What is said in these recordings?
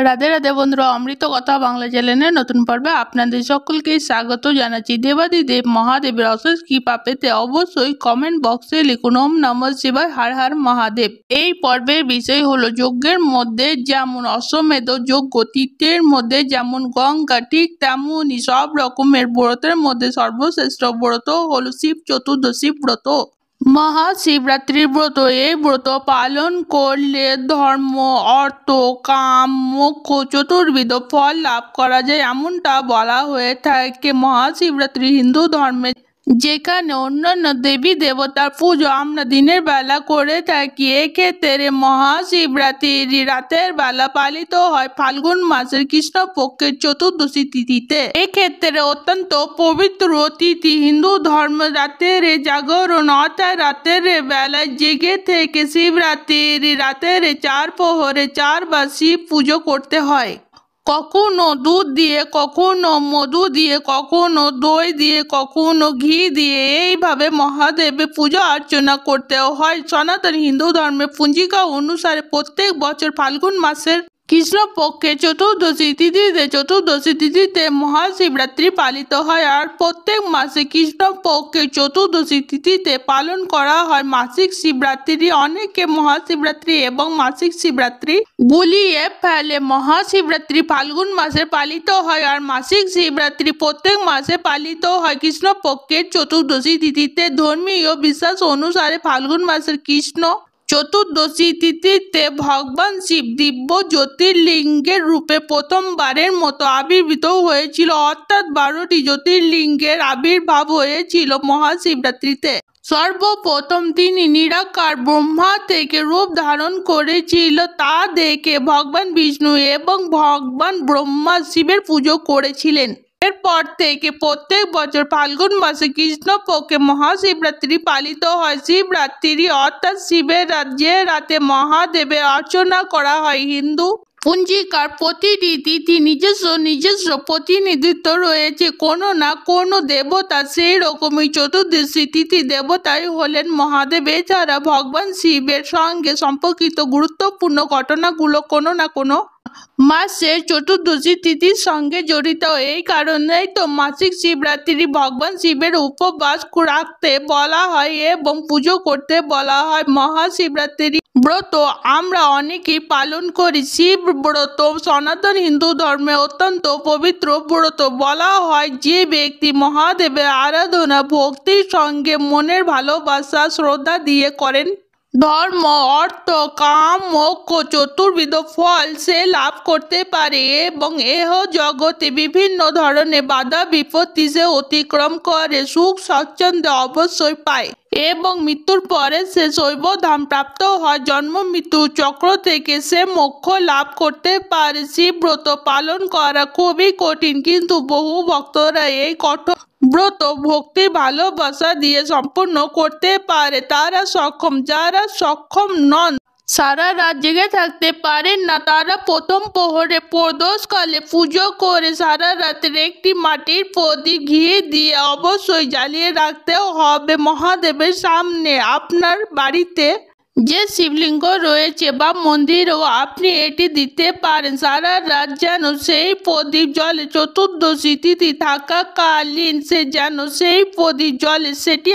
রাধে রাধে বন্ধুরা, অমৃত কথা বাংলা চ্যানেলের নতুন পর্বে আপনাদের সকলকে স্বাগত জানাচ্ছি। দেবাদিদেব মহাদেবের অশেষ কৃপা পেতে অবশ্যই কমেন্ট বক্সে লিখুন ওম নমঃ শিবায়, হর হর মহাদেব। এই পর্বের বিষয় হলো যজ্ঞের মধ্যে যেমন অশ্বমেধ যজ্ঞ, তীর্থের মধ্যে যেমন গঙ্গা, ঠিক তেমনই সব রকমের ব্রতের মধ্যে সর্বশ্রেষ্ঠ ব্রত হলো শিব চতুর্দশী ব্রত, মহাশিবরাত্রির ব্রত। এই ব্রত পালন করলে ধর্ম, অর্থ, কাম, মোক্ষ চতুর্বিধ ফল লাভ করা যায়, এমনটা বলা হয়ে থাকে। মহাশিবরাত্রি হিন্দু ধর্মে যেখানে অন্যান্য দেবী দেবতার পুজো আমরা দিনের বেলা করে থাকি, এক্ষেত্রে মহাশিবরাত্রি রাতের বেলা পালিত হয় ফাল্গুন মাসের কৃষ্ণপক্ষের চতুর্দশী তিথিতে। এক্ষেত্রে অত্যন্ত পবিত্র তিথি। হিন্দু ধর্ম রাতের জাগরণ অর্থাৎ রাতের বেলায় জেগে থেকে শিবরাত্রির রাতের 4 প্রহরে 4 বার শিব পুজো করতে হয়। কখনো দুধ দিয়ে, কখনো মধু দিয়ে, কখনো দই দিয়ে, কখনো ঘি দিয়ে, এইভাবে মহাদেবের পূজা অর্চনা করতে হয়। সনাতন হিন্দু ধর্মের পঞ্জিকা অনুসারে প্রত্যেক বছর ফাল্গুন মাসের কৃষ্ণপক্ষে চতুর্দশী তিথিতে মহাশিবরাত্রি পালিত হয়। আর প্রত্যেক মাসে কৃষ্ণপক্ষের চতুর্দশী তিথিতে পালন করা হয় মাসিক শিবরাত্রি। অনেকে মহাশিবরাত্রি এবং মাসিক শিবরাত্রি গুলিয়ে ফেলে। মহাশিবরাত্রি ফাল্গুন মাসে পালিত হয় আর মাসিক শিবরাত্রি প্রত্যেক মাসে পালিত হয় কৃষ্ণপক্ষের চতুর্দশী তিথিতে। ধর্মীয় বিশ্বাস অনুসারে ফাল্গুন মাসের কৃষ্ণ চতুর্দশী তিথিতে ভগবান শিব দিব্য জ্যোতির্লিঙ্গের রূপে প্রথমবারের মতো আবির্ভূত হয়েছিল, অর্থাৎ 12টি জ্যোতির্লিঙ্গের আবির্ভাব হয়েছিল মহাশিবরাত্রিতে। সর্বপ্রথম তিনি নিরাকার ব্রহ্মা থেকে রূপ ধারণ করেছিল, তা দেখে ভগবান বিষ্ণু এবং ভগবান ব্রহ্মা শিবের পুজো করেছিলেন। এরপর থেকে প্রত্যেক বছর ফাল্গুন মাসে কৃষ্ণপক্ষে মহাশিবরাত্রি পালিত হয়। শিবরাত্রি অর্থাৎ শিবের রাত, যে রাতে মহাদেবের অর্চনা করা হয়। হিন্দু পঞ্জিকার প্রতিটি তিথি নিজস্ব প্রতিনিধিত্ব রয়েছে কোনো না কোনো দেবতা, সেই রকমই চতুর্দশী তিথি দেবতাই হলেন মহাদেব। এছাড়া ভগবান শিবের সঙ্গে সম্পর্কিত গুরুত্বপূর্ণ ঘটনাগুলো কোনো না কোনো মাসের চতুর্দশী তিথির সঙ্গে জড়িত। এই কারণেই তো মাসিক শিবরাত্রি ভগবান শিবের উপবাস রাখতে বলা হয় এবং পুজো করতে বলা হয়। মহাশিবরাত্রি ব্রত আমরা অনেকেই পালন করি। শিব ব্রত সনাতন হিন্দু ধর্মে অত্যন্ত পবিত্র ব্রত। বলা হয় যে ব্যক্তি মহাদেবের আরাধনা ভক্তির সঙ্গে মনের ভালোবাসা শ্রদ্ধা দিয়ে করেন, ধর্ম, অর্থ, কাম, মোক্ষ চতুর্বিধ ফল সে লাভ করতে পারে এবং এহ জগতে বিভিন্ন ধরনের বাধা বিপত্তি সে অতিক্রম করে সুখ স্বাচ্ছন্দ্য অবশ্যই পায় এবং মৃত্যুর পরে সে শৈবধাম প্রাপ্ত হয়। জন্ম মৃত্যু চক্র থেকে সে মোক্ষ লাভ করতে পারে। শিবব্রত পালন করা খুবই কঠিন, কিন্তু বহু ভক্তরা এই কঠোর ব্রত ভক্তি ভালোবাসা দিয়ে সম্পূর্ণ করতে পারে। তারা সক্ষম, যারা সক্ষম নন, সারা রাত জেগে থাকতে পারেন না, তারা প্রথম প্রহরে প্রদোষকালে পুজো করে সারা রাতের একটি মাটির প্রদীপ ঘি দিয়ে অবশ্যই জ্বালিয়ে রাখতে হবে মহাদেবের সামনে। আপনার বাড়িতে যে শিবলিঙ্গ রয়েছে বা মন্দিরেও আপনি এটি দিতে পারেন। সারা রাত যেন সেই প্রদীপ জ্বলে, চতুর্দশী তিথি থাকাকালীন সে যেন সেই প্রদীপ জ্বলে, সেটি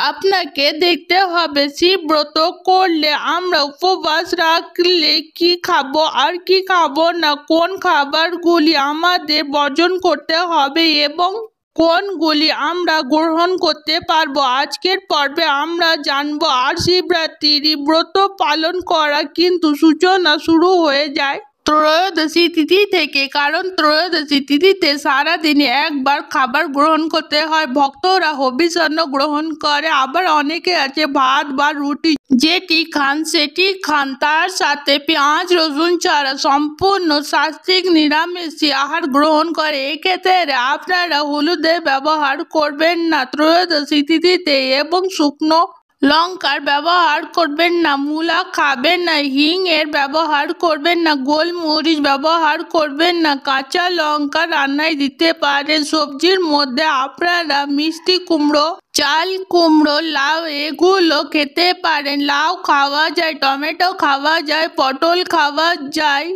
আপনাকে দেখতে হবে। শিব ব্রত করলে আমরা উপবাস রাখলে কি খাবো আর কি খাবো না, কোন খাবারগুলি আমাদের বর্জন করতে হবে এবং কোনগুলি আমরা গ্রহণ করতে পারবো, আজকের পর্বে আমরা জানবো। আর শিবরাত্রি ব্রত পালন করা কিন্তু সূচনা শুরু হয়ে যায় ত্রয়োদশী তিথি থেকে, কারণ ত্রয়োদশী তিথিতে সারাদিনে একবার খাবার গ্রহণ করতে হয়। ভক্তরা হবিষ্যান্ন গ্রহণ করে, আবার অনেকে আছে ভাত বা রুটি যেটি খান সেটি খান, তার সাথে পেঁয়াজ রসুন ছাড়া সম্পূর্ণ সাত্ত্বিক নিরামিষী আহার গ্রহণ করে। এক্ষেত্রে আপনারা হলুদের ব্যবহার করবেন না ত্রয়োদশী তিথিতে এবং শুকনো লঙ্কার ব্যবহার করবেন না, মূলা খাবেন না, হিং এর ব্যবহার করবেন না, গোলমরিচ ব্যবহার করবেন না, কাঁচা লঙ্কা রান্নায় দিতে পারেন। সবজির মধ্যে আপনারা মিষ্টি কুমড়ো, চাল কুমড়ো, লাউ এগুলো খেতে পারেন। লাউ খাওয়া যায়, টমেটো খাওয়া যায়, পটল খাওয়া যায়,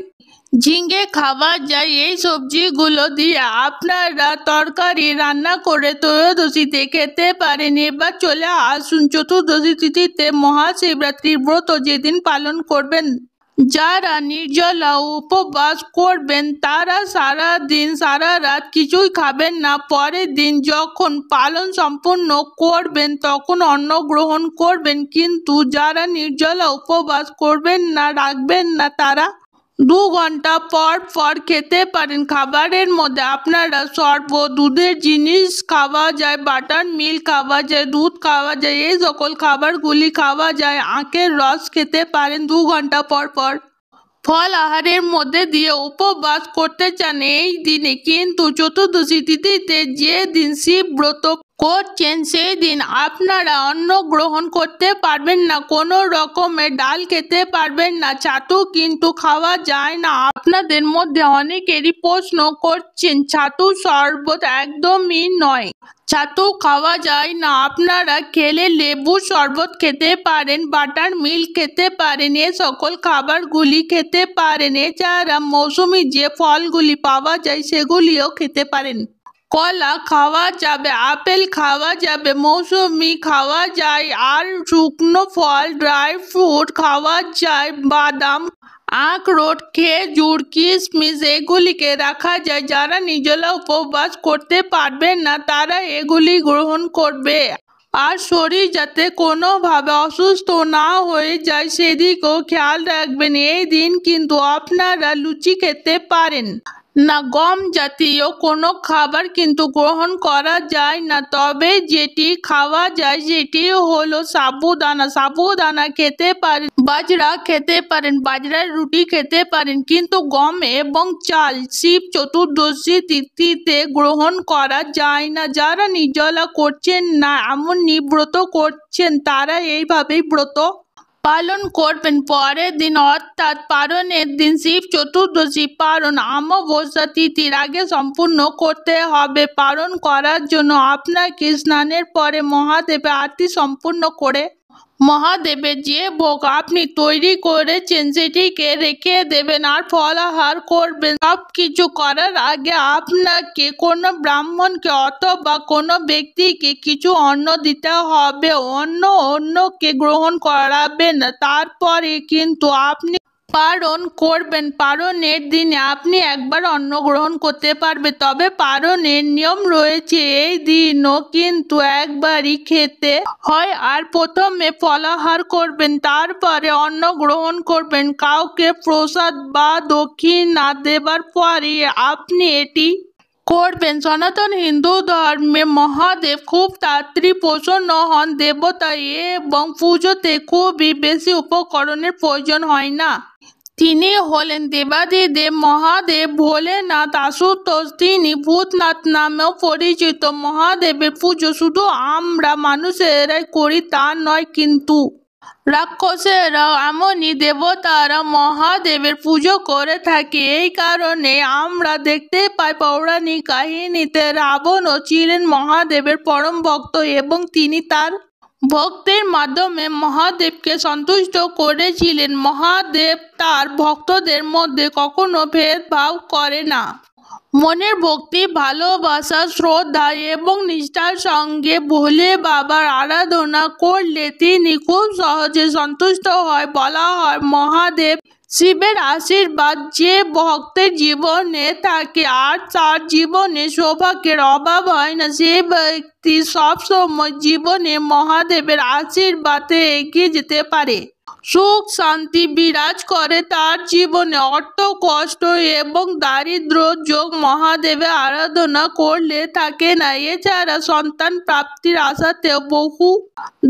ঝিঙে খাওয়া যায়। এই সবজিগুলো দিয়ে আপনারা তরকারি রান্না করে ত্রয়োদশীতে খেতে পারেন। এবার চলে আসুন চতুর্দশী তিথিতে মহাশিবরাত্রির ব্রত যেদিন পালন করবেন। যারা নির্জলা উপবাস করবেন তারা সারা দিন সারা রাত কিছুই খাবেন না। পরের দিন যখন পালন সম্পূর্ণ করবেন তখন অন্ন গ্রহণ করবেন। কিন্তু যারা নির্জলা উপবাস করবেন না রাখবেন না তারা 2 ঘন্টা পর পর খেতে পারেন। খাবারের মধ্যে আপনারা শরবত, দুধের জিনিস খাওয়া যায়, বাটার মিল্ক খাওয়া যায়, দুধ খাওয়া যায়, এই সকল খাবারগুলি খাওয়া যায়। আখের রস খেতে পারেন 2 ঘন্টা পর পর। ফল আহারের মধ্যে দিয়ে উপবাস করতে চান এই দিনে, কিন্তু চতুর্দশী তিথিতে যে দিন শিব ব্রত করছেন সেই দিন আপনারা অন্ন গ্রহণ করতে পারবেন না, কোনো রকমের ডাল খেতে পারবেন না, ছাতু কিন্তু খাওয়া যায় না। আপনাদের মধ্যে অনেকেরই প্রশ্ন করছেন ছাতু শরবত একদমই নয়, ছাতু খাওয়া যায় না। আপনারা খেলে লেবু শরবত খেতে পারেন, বাটার মিল্ক খেতে পারেন, এ সকল খাবারগুলি খেতে পারেন। এছাড়া মৌসুমি যে ফলগুলি পাওয়া যায় সেগুলিও খেতে পারেন। কলা খাওয়া যাবে, আপেল খাওয়া যাবে, মৌসুমি খাওয়া যায়, আর শুকনো ফল ড্রাই ফ্রুট খাওয়া যায়, বাদাম, আখরোট, খেজুর, কিশমিশ এগুলিকে রাখা যায়। যারা নির্জলা উপবাস করতে পারবেন না তারা এগুলি গ্রহণ করবে। আর শরীর যাতে কোনোভাবে অসুস্থ না হয়ে যায় সেদিকেও খেয়াল রাখবেন। এই দিন কিন্তু আপনারা লুচি খেতে পারেন না, গম জাতীয় কোনো খাবার কিন্তু গ্রহণ করা যায় না। তবে যেটি খাওয়া যায় সেটি হলো সাবুদানা। সাবুদানা খেতে পারেন, বাজরা খেতে পারেন, বাজরার রুটি খেতে পারেন, কিন্তু গম এবং চাল শিব চতুর্দশী তিথিতে গ্রহণ করা যায় না। যারা নির্জলা করছেন না এমন ব্রত করছেন তারা এইভাবেই ব্রত পালন করবেন। পরের দিন অর্থাৎ পারণের দিন শিব চতুর্দশী পারণ অমাবস্যা তিথির আগে সম্পূর্ণ করতে হবে। পালন করার জন্য আপনাকে স্নানের পরে মহাদেবের আরতি সম্পূর্ণ করে মহাদেবের যে ভোগ আপনি তৈরি করেছেন সেটিকে রেখে দেবেন আর ফলাহার করবেন। সব কিছু করার আগে আপনাকে কোনো ব্রাহ্মণকে অথবা কোনো ব্যক্তিকে কিছু অন্ন দিতে হবে। অন্যকে গ্রহণ করাবেন, তারপরে কিন্তু আপনি পালন করবেন। পালনের দিনে আপনি একবার অন্ন গ্রহণ করতে পারবেন, তবে পালনের নিয়ম রয়েছে এই দিনও কিন্তু একবারই খেতে হয়। আর প্রথমে ফলাহার করবেন, তারপরে অন্ন গ্রহণ করবেন। কাউকে প্রসাদ বা দক্ষিণা দেবার পরে আপনি এটি করবেন। সনাতন হিন্দু ধর্মে মহাদেব খুব তাড়াতাড়ি প্রসন্ন হন দেবতা এবং পুজোতে খুবই বেশি উপকরণের প্রয়োজন হয় না। তিনি হলেন দেবাদিদেব মহাদেব ভোলেনাথ আশুতোষ। তিনি ভূতনাথ নামেও পরিচিত। মহাদেবের পুজো শুধু আমরা মানুষেরাই করি তা নয়, কিন্তু রাক্ষসেরা এমনই দেবতারা মহাদেবের পুজো করে থাকে। এই কারণে আমরা দেখতে পাই পৌরাণিক কাহিনীতে রাবণও ছিলেন মহাদেবের পরম ভক্ত এবং তিনি তার ভক্তের মাধ্যমে মহাদেবকে সন্তুষ্ট করেছিলেন। মহাদেব তার ভক্তদের মধ্যে কখনো ভেদভাব করে না। মনের ভক্তি, ভালোবাসা, শ্রদ্ধা এবং নিষ্ঠার সঙ্গে ভোলে বাবার আরাধনা করলে তিনি খুব সহজে সন্তুষ্ট হয়। বলা হয় মহাদেব শিবের আশীর্বাদ যে ভক্তের জীবনে থাকে আর তার জীবনে সৌভাগ্যের অভাব হয় না, সে ব্যক্তি সবসময় জীবনে মহাদেবের আশীর্বাদে এগিয়ে যেতে পারে। সুখ শান্তি বিরাজ করে তার জীবনে। অর্থ কষ্ট এবং দারিদ্র যোগ মহাদেবের আরাধনা করলে থাকে না। এছাড়া সন্তান প্রাপ্তির আশাতেও বহু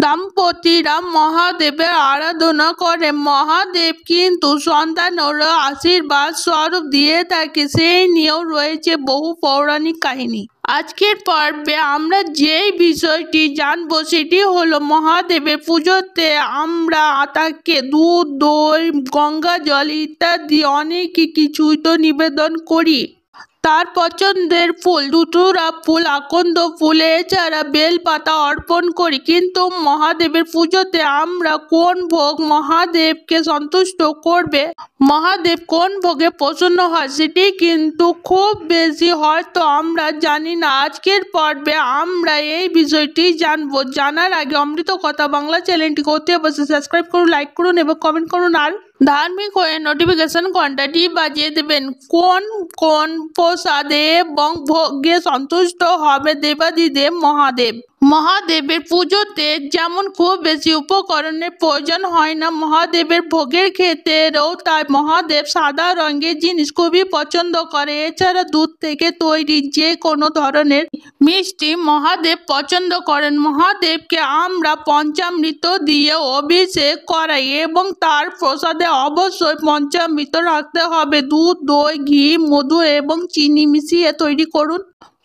দম্পতিরা মহাদেবের আরাধনা করে। মহাদেব কিন্তু সন্তানের আশীর্বাদ স্বরূপ দিয়ে থাকে, সেই নিয়েও রয়েছে বহু পৌরাণিক কাহিনী। আজকের পর্বে আমরা যেই বিষয়টি জানবো সেটি হলো মহাদেবের পুজোতে আমরা তাকে দুধ, দই, গঙ্গা জল ইত্যাদি অনেক কিছুই তো নিবেদন করি। তার পছন্দের ফুল, ধুতুরা ফুল, আকন্দ ফুল, এছাড়া বেলপাতা অর্পণ করি। কিন্তু মহাদেবের পুজোতে আমরা কোন ভোগ মহাদেবকে সন্তুষ্ট করবে, মহাদেব কোন ভোগে প্রসন্ন হয় সেটি কিন্তু খুব বেশি হয়তো আমরা জানি না। আজকের পর্বে আমরা এই বিষয়টি জানবো। জানার আগে অমৃত কথা বাংলা চ্যানেলটিকে অতি অবশ্যই সাবস্ক্রাইব করুন, লাইক করুন এবং কমেন্ট করুন। আর ধার্মিক হয়ে নোটিফিকেশন ঘন্টাটি বাজিয়ে দেবেন। কোন কোন প্রসাদে এবং ভোগে সন্তুষ্ট হবে দেবাদিদেব মহাদেব। মহাদেবের পুজোতে যেমন খুব বেশি উপকরণের প্রয়োজন হয় না, মহাদেবের ভোগের ক্ষেত্রেও তাই মহাদেব সাদা রঙের জিনিস খুবই পছন্দ করে। এছাড়া দুধ থেকে তৈরি যে কোনো ধরনের মিষ্টি মহাদেব পছন্দ করেন। মহাদেবকে আমরা পঞ্চামৃত দিয়ে অভিষেক করাই এবং তার প্রসাদে অবশ্যই পঞ্চামৃত রাখতে হবে। দুধ, দই, ঘি, মধু এবং চিনি মিশিয়ে তৈরি করুন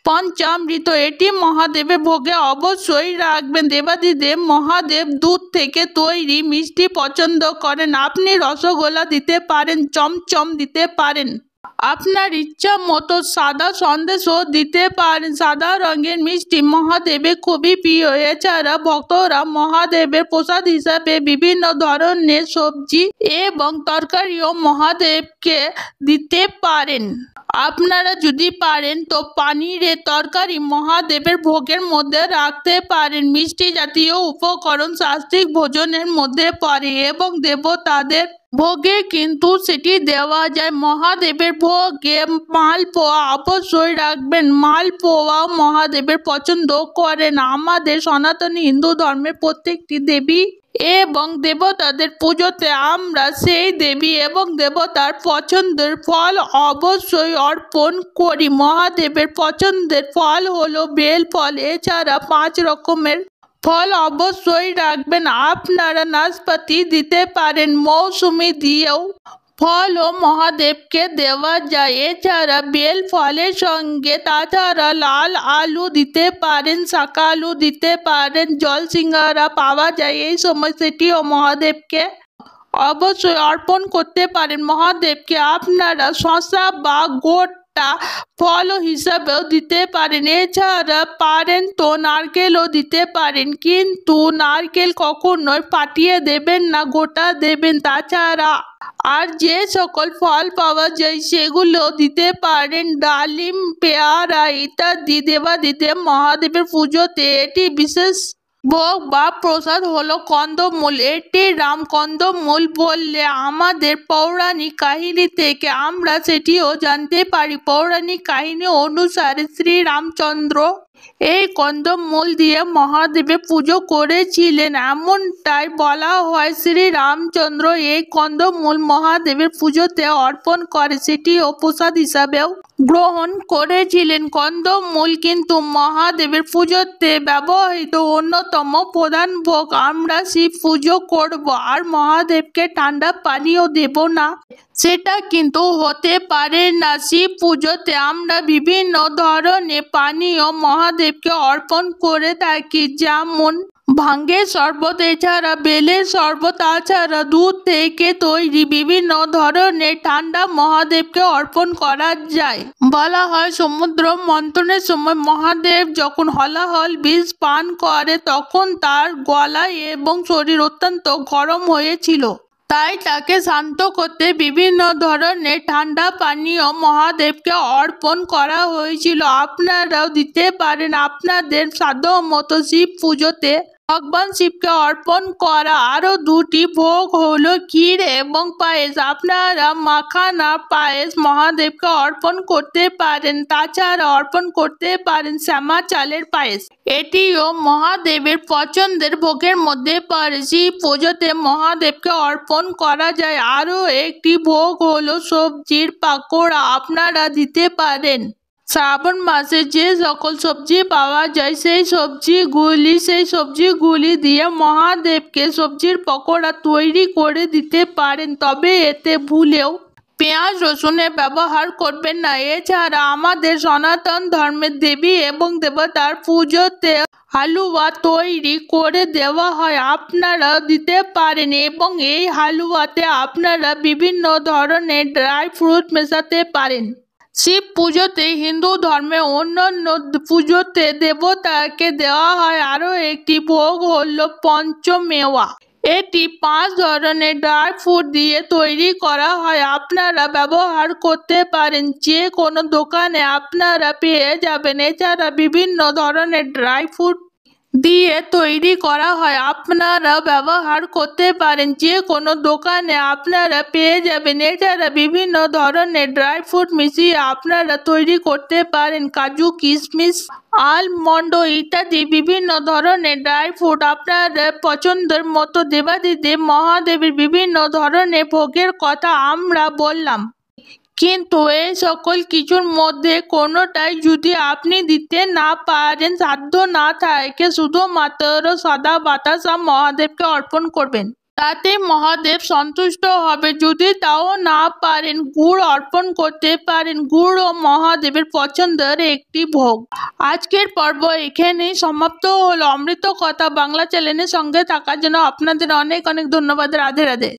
পঞ্চামৃত। এটি মহাদেবের ভোগে অবশ্যই রাখবেন। দেবাদিদেব মহাদেব দুধ থেকে তৈরি মিষ্টি পছন্দ করেন। আপনি রসগোল্লা দিতে পারেন, চমচম দিতে পারেন, আপনার ইচ্ছা মতো সাদা সন্দেশও দিতে পারেন। সাদা রঙের মিষ্টি মহাদেবের খুবই প্রিয়। এছাড়া ভক্তরা মহাদেবের প্রসাদ হিসাবে বিভিন্ন ধরনের সবজি এবং তরকারিও মহাদেবকে দিতে পারেন। আপনারা যদি পারেন তো পানিরের তরকারি মহাদেবের ভোগের মধ্যে রাখতে পারেন। মিষ্টি জাতীয় উপকরণ সাত্বিক ভোজনের মধ্যে পড়ে এবং দেবতাদের ভোগে কিন্তু সেটি দেওয়া যায়। মহাদেবের ভোগে মালপোয়া অবশ্যই রাখবেন। মালপোয়া মহাদেবের পছন্দ করেন। আমাদের সনাতনী হিন্দু ধর্মের প্রত্যেকটি দেবী এবং দেবতাদের পুজোতে আমরা সেই দেবী এবং দেবতার পছন্দের ফল অবশ্যই অর্পণ করি। মহাদেবের পছন্দের ফল হলো বেল ফল। এছাড়া 5 রকমের ফল অবশ্যই রাখবেন। আপনারা নাশপাতি দিতে পারেন, মৌসুমি দিয়েও ফলও মহাদেবকে দেওয়া যায়। এছাড়া বেল ফলের সঙ্গে তাছাড়া লাল আলু দিতে পারেন, শাকা আলু দিতে পারেন, জল সিঙ্গারা পাওয়া যায় এই সময়, সেটিও মহাদেবকে অবশ্যই অর্পণ করতে পারেন। মহাদেবকে আপনারা শসা বা গোটা ফল হিসাবেও দিতে পারেন। এছাড়া পারেন তো নারকেলও দিতে পারেন, কিন্তু নারকেল কখনোই ফাটিয়ে দেবেন না, গোটা দেবেন। তাছাড়া আর যে সকল ফল পাওয়া যায় সেগুলো দিতে পারেন, ডালিম, পেয়ারা ইত্যাদি। দেবাদিদেব মহাদেবের পুজোতে এটি বিশেষ ভোগ বা প্রসাদ হলো কন্দমূল। এটি রামকন্দমূল বললে আমাদের পৌরাণিক কাহিনী থেকে আমরা সেটিও জানতে পারি। পৌরাণিক কাহিনী অনুসারে শ্রীরামচন্দ্র এই কন্দমূল দিয়ে মহাদেবের পুজো করেছিলেন, এমনটাই বলা হয়। শ্রীরামচন্দ্র এই কন্দমূল মহাদেবের পুজোতে অর্পণ করে সেটিও প্রসাদ হিসাবেও গ্রহণ করেছিলেন। কন্দমূল কিন্তু মহাদেবের পুজোতে ব্যবহৃত অন্যতম প্রধান ভোগ। আমরা শিব পুজো করব আর মহাদেবকে ঠান্ডা পানীয় দেব না, সেটা কিন্তু হতে পারে না। শিব পুজোতে আমরা বিভিন্ন ধরনের পানীয় মহাদেবকে অর্পণ করে থাকি, যেমন ভাঙ্গের শরবত, এছাড়া বেলের শরবত, তাছাড়া দুধ থেকে তৈরি বিভিন্ন ধরনের ঠান্ডা মহাদেবকে অর্পণ করা যায়। বলা হয় সমুদ্র মন্থনের সময় মহাদেব যখন হলাহল বিষ পান করে তখন তার গলা এবং শরীর অত্যন্ত গরম হয়েছিল, তাই তাকে শান্ত করতে বিভিন্ন ধরনের ঠান্ডা পানীয় মহাদেবকে অর্পণ করা হয়েছিল। আপনারাও দিতে পারেন আপনাদের সাধ্যমতো। শিব পুজোতে ভগবান শিবকে অর্পণ করা আরও 2টি ভোগ হলো ক্ষীর এবং পায়েস। আপনারা মাখানা পায়েস মহাদেবকে অর্পণ করতে পারেন। তাছাড়া অর্পণ করতে পারেন শ্যামা চালের পায়েস, এটিও মহাদেবের পছন্দের ভোগের মধ্যে পড়ে। শিব পুজোতে মহাদেবকে অর্পণ করা যায় আরও একটি ভোগ হলো সবজির পাকোড়া। আপনারা দিতে পারেন। শ্রাবণ মাসে যে সকল সবজি পাওয়া যায় সেই সবজিগুলি দিয়ে মহাদেবকে সবজির পকোড়া তৈরি করে দিতে পারেন, তবে এতে ভুলেও পেঁয়াজ রসুনের ব্যবহার করবেন না। এছাড়া আমাদের সনাতন ধর্মের দেবী এবং দেবতার পুজোতে হালুয়া তৈরি করে দেওয়া হয়, আপনারা দিতে পারেন এবং এই হালুয়াতে আপনারা বিভিন্ন ধরনের ড্রাই ফ্রুট মেশাতে পারেন। শিব পুজোতে হিন্দু ধর্মে অন্যান্য পুজোতে দেবতাকে দেওয়া হয় আরও একটি ভোগ হলো পঞ্চমেওয়া। এটি 5 ধরনের ড্রাই ফ্রুট দিয়ে তৈরি করা হয়। আপনারা ব্যবহার করতে পারেন, যে কোনো দোকানে আপনারা পেয়ে যাবেন। এছাড়া বিভিন্ন ধরনের ড্রাই ফ্রুট দিয়ে তৈরি করা হয়, আপনারা ব্যবহার করতে পারেন, যে কোনো দোকানে আপনারা পেয়ে যাবেন। এছাড়া বিভিন্ন ধরনের ড্রাই ফ্রুট মিশিয়ে আপনারা তৈরি করতে পারেন কাজু, কিশমিশ, আলমন্ড ইত্যাদি বিভিন্ন ধরনের ড্রাই ফ্রুট। আপনাদের পছন্দের মতো দেবাদিদেব মহাদেবের বিভিন্ন ধরনের ভোগের কথা আমরা বললাম, কিন্তু এই সকল কিছুর মধ্যে কোনোটাই যদি আপনি দিতে না পারেন, সাধ্য না থাকে, শুধুমাত্র সাদা বাতাসা মহাদেবকে অর্পণ করবেন, তাতে মহাদেব সন্তুষ্ট হবে। যদি তাও না পারেন, গুড় অর্পণ করতে পারেন। গুড়ও মহাদেবের পছন্দের একটি ভোগ। আজকের পর্ব এখানেই সমাপ্ত হলো। অমৃত কথা বাংলা চ্যানেলের সঙ্গে থাকার জন্য আপনাদের অনেক অনেক ধন্যবাদ। রাধে রাধে।